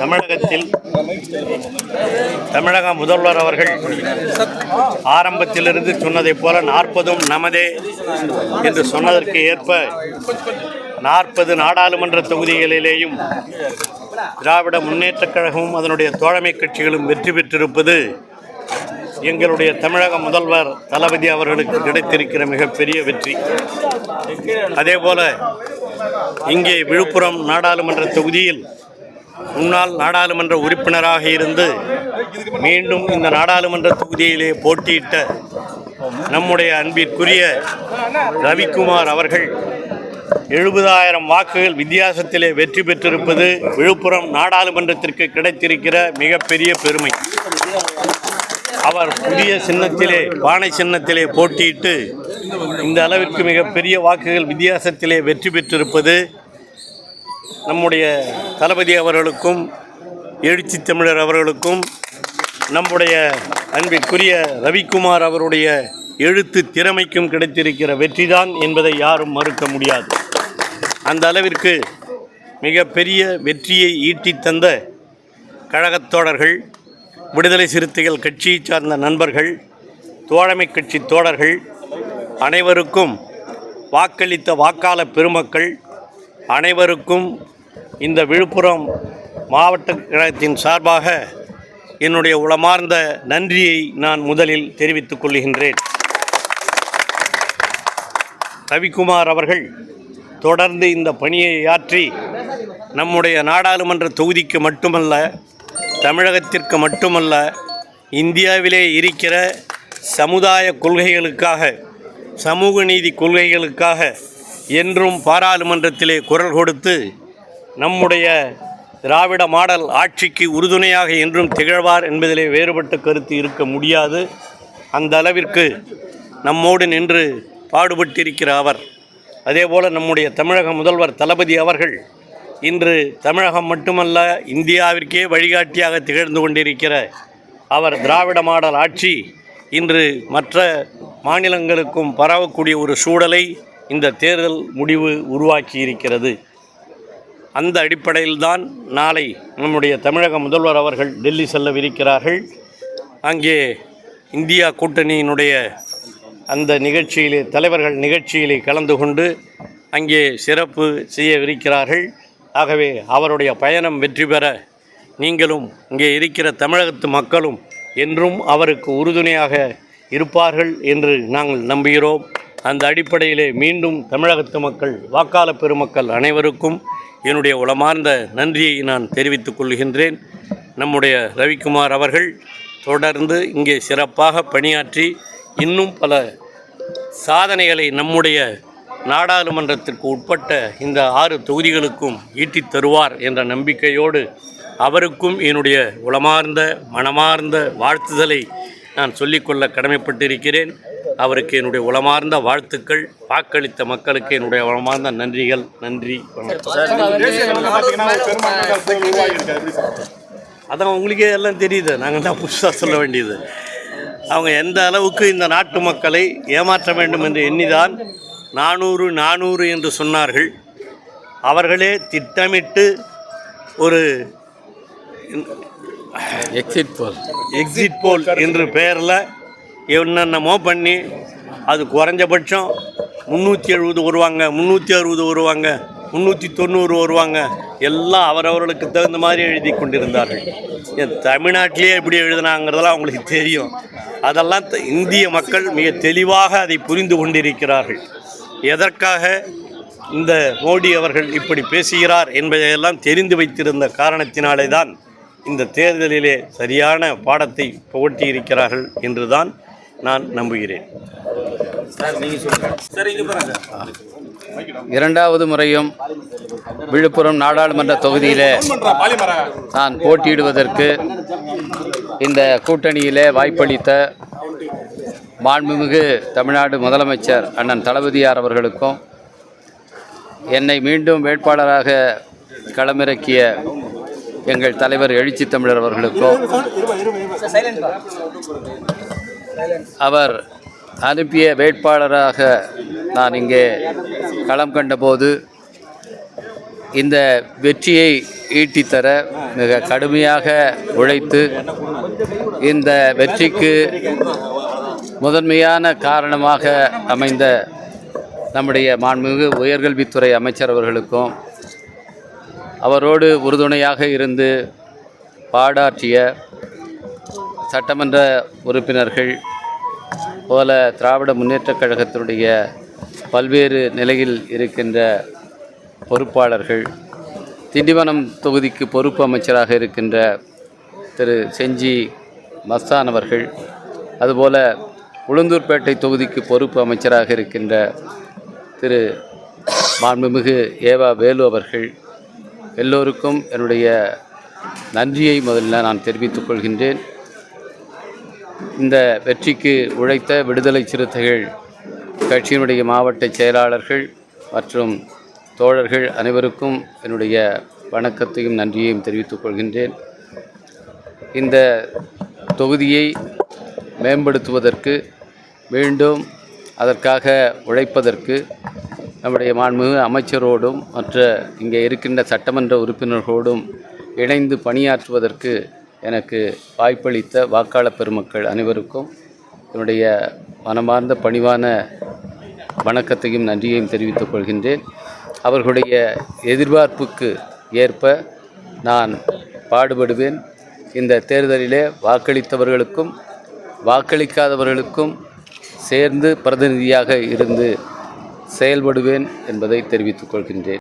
தமிழகத்தில் தமிழக முதல்வர் அவர்கள் ஆரம்பத்திலிருந்து சொன்னதைப் போல 40 நமதே என்று சொன்னதற்கு ஏற்ப 40 நாடாளுமன்ற தொகுதிகளிலேயும் திராவிட முன்னேற்றக் கழகமும் அதனுடைய தோழமை கட்சிகளும் வெற்றி பெற்றிருப்பது எங்களுடைய தமிழக முதல்வர் தளபதி அவர்களுக்கு கிடைத்திருக்கிற மிகப்பெரிய வெற்றி. அதேபோல இங்கே விழுப்புரம் நாடாளுமன்ற தொகுதியில் முன்னாள் நாடாளுமன்ற உறுப்பினராக இருந்து மீண்டும் இந்த நாடாளுமன்ற தொகுதியிலே போட்டியிட்ட நம்முடைய அன்பிற்குரிய ரவிக்குமார் அவர்கள் 70,000 வாக்குகள் வித்தியாசத்திலே வெற்றி பெற்றிருப்பது விழுப்புரம் நாடாளுமன்றத்திற்கு கிடைத்திருக்கிற மிகப்பெரிய பெருமை. அவர் புதிய சின்னத்திலே பானை சின்னத்திலே போட்டியிட்டு இந்த அளவிற்கு மிகப்பெரிய வாக்குகள் வித்தியாசத்திலே வெற்றி பெற்றிருப்பது நம்முடைய தளபதி அவர்களுக்கும் எழுச்சி தமிழர் அவர்களுக்கும் நம்முடைய அன்பிற்குரிய ரவிக்குமார் அவருடைய எழுத்து திறமைக்கும் கிடைத்திருக்கிற வெற்றிதான் என்பதை யாரும் மறுக்க முடியாது. அந்த அளவிற்கு மிகப்பெரிய வெற்றியை ஈட்டி தந்த கழகத் தோழர்கள், விடுதலை சிறுத்தைகள் கட்சியை சார்ந்த நண்பர்கள், தோழமை கட்சி தோழர்கள் அனைவருக்கும், வாக்களித்த வாக்காளர் பெருமக்கள் அனைவருக்கும் இந்த விழுப்புரம் மாவட்ட கழகத்தின் சார்பாக என்னுடைய உளமார்ந்த நன்றியை நான் முதலில் தெரிவித்துக் கொள்கின்றேன். ரவிக்குமார் அவர்கள் தொடர்ந்து இந்த பணியை ஆற்றி நம்முடைய நாடாளுமன்ற தொகுதிக்கு மட்டுமல்ல, தமிழகத்திற்கு மட்டுமல்ல, இந்தியாவிலே இருக்கிற சமுதாய கொள்கைகளுக்காக, சமூக நீதி கொள்கைகளுக்காக என்றும் பாராளுமன்றத்திலே குரல் கொடுத்து நம்முடைய திராவிட மாடல் ஆட்சிக்கு உறுதுணையாக என்றும் திகழ்வார் என்பதிலே வேறுபட்ட கருத்து இருக்க முடியாது. அந்த அளவிற்கு நம்மோடு நின்று பாடுபட்டிருக்கிற அவர், அதேபோல் நம்முடைய தமிழக முதல்வர் தளபதி அவர்கள் இன்று தமிழகம் மட்டுமல்ல இந்தியாவிற்கே வழிகாட்டியாக திகழ்ந்து கொண்டிருக்கிற அவர் திராவிட மாடல் ஆட்சி இன்று மற்ற மாநிலங்களுக்கும் பரவக்கூடிய ஒரு சூழலை இந்த தேர்தல் முடிவு உருவாக்கி இருக்கிறது. அந்த அடிப்படையில்தான் நாளை நம்முடைய தமிழக முதல்வர் அவர்கள் டெல்லி செல்லவிருக்கிறார்கள். அங்கே இந்தியா கூட்டணியினுடைய அந்த நிகழ்ச்சியிலே, தலைவர்கள் நிகழ்ச்சியிலே கலந்து கொண்டு அங்கே சிறப்பு செய்யவிருக்கிறார்கள். ஆகவே அவருடைய பயணம் வெற்றி பெற நீங்களும் இங்கே இருக்கிற தமிழகத்து மக்களும் என்றும் அவருக்கு உறுதுணையாக இருப்பார்கள் என்று நாங்கள் நம்புகிறோம். அந்த அடிப்படையிலே மீண்டும் தமிழகத்து மக்கள், வாக்காளர் பெருமக்கள் அனைவருக்கும் என்னுடைய உளமார்ந்த நன்றியை நான் தெரிவித்துக் கொள்கின்றேன். நம்முடைய ரவிக்குமார் அவர்கள் தொடர்ந்து இங்கே சிறப்பாக பணியாற்றி இன்னும் பல சாதனைகளை நம்முடைய நாடாளுமன்றத்திற்கு உட்பட்ட இந்த 6 தொகுதிகளுக்கும் ஈட்டித் தருவார் என்ற நம்பிக்கையோடு அவருக்கும் என்னுடைய உளமார்ந்த மனமார்ந்த வாழ்த்துதலை நான் சொல்லிக்கொள்ள கடமைப்பட்டிருக்கிறேன். அவருக்கு என்னுடைய உளமார்ந்த வாழ்த்துக்கள். வாக்களித்த மக்களுக்கு என்னுடைய உளமார்ந்த நன்றிகள். நன்றி, அதான் உங்களுக்கே எல்லாம் தெரியுது. நாங்கள் தான் புதுசாக சொல்ல வேண்டியது. அவங்க எந்த அளவுக்கு இந்த நாட்டு மக்களை ஏமாற்ற வேண்டும் என்று எண்ணிதான் 400 என்று சொன்னார்கள். அவர்களே திட்டமிட்டு ஒரு எக்ஸிட் போல் என்று பெயரில் என்னென்னமோ பண்ணி அது குறைஞ்சபட்சம் 370 வருவாங்க, 360 வருவாங்க, 390 வருவாங்க, எல்லாம் அவரவர்களுக்கு தகுந்த மாதிரி எழுதி கொண்டிருந்தார்கள். தமிழ்நாட்டிலே எப்படி எழுதினாங்கிறதெல்லாம் அவங்களுக்கு தெரியும். அதெல்லாம் இந்திய மக்கள் மிக தெளிவாக அதை புரிந்து கொண்டிருக்கிறார்கள். எதற்காக இந்த மோடி அவர்கள் இப்படி பேசுகிறார் என்பதையெல்லாம் தெரிந்து வைத்திருந்த காரணத்தினாலே தான் இந்த தேர்தலிலே சரியான பாடத்தை புகட்டியிருக்கிறார்கள் என்றுதான் நான் நம்புகிறேன். இரண்டாவது முறையும் விழுப்புரம் நாடாளுமன்ற தொகுதியிலே நான் போட்டியிடுவதற்கு இந்த கூட்டணியிலே வாய்ப்பளித்த மாண்புமிகு தமிழ்நாடு முதலமைச்சர் அண்ணன் தளபதியார் அவர்களுக்கும், என்னை மீண்டும் வேட்பாளராக களமிறக்கிய எங்கள் தலைவர் எழுச்சி தமிழர் அவர்களுக்கும், அவர் அனுப்பிய வேட்பாளராக நான் இங்கே களம் கண்டபோது இந்த வெற்றியை ஈட்டித்தர மிக கடுமையாக உழைத்து இந்த வெற்றிக்கு முதன்மையான காரணமாக அமைந்த நம்முடைய மாண்புமிகு உயர்கல்வித்துறை அமைச்சர் அவர்களுக்கும் அவரோடு உறுதுணையாக இருந்து பாடாற்றிய சட்டமன்ற உறுப்பினர்கள் போல திராவிட முன்னேற்றக் கழகத்தினுடைய பல்வேறு நிலையில் இருக்கின்ற பொறுப்பாளர்கள், திண்டிவனம் தொகுதிக்கு பொறுப்பு அமைச்சராக இருக்கின்ற திரு செஞ்சி மஸ்தான் அவர்கள், அதுபோல் உளுந்தூர்பேட்டை தொகுதிக்கு பொறுப்பு அமைச்சராக இருக்கின்ற திரு மாண்புமிகு ஏவா வேலு அவர்கள், எல்லோருக்கும் என்னுடைய நன்றியை முதல்ல நான் தெரிவித்துக் கொள்கின்றேன். இந்த வெற்றிக்கு உழைத்த விடுதலை சிறுத்தைகள் கட்சியினுடைய மாவட்ட செயலாளர்கள் மற்றும் தோழர்கள் அனைவருக்கும் என்னுடைய வணக்கத்தையும் நன்றியையும் தெரிவித்துக் கொள்கின்றேன். இந்த தொகுதியை மேம்படுத்துவதற்கு, மீண்டும் அதற்காக உழைப்பதற்கு நம்முடைய மாண்புமிகு அமைச்சரோடும் மற்ற இங்கே இருக்கின்ற சட்டமன்ற உறுப்பினர்களோடும் இணைந்து பணியாற்றுவதற்கு எனக்கு வாய்ப்பளித்த வாக்காளர் பெருமக்கள் அனைவருக்கும் என்னுடைய மனமார்ந்த பணிவான வணக்கத்தையும் நன்றியையும் தெரிவித்துக் கொள்கின்றேன். அவர்களுடைய எதிர்பார்ப்புக்கு ஏற்ப நான் பாடுபடுவேன். இந்த தேர்தலிலே வாக்களித்தவர்களுக்கும் வாக்களிக்காதவர்களுக்கும் சேர்ந்து பிரதிநிதியாக இருந்து செயல்படுவேன் என்பதை தெரிவித்துக் கொள்கின்றேன்.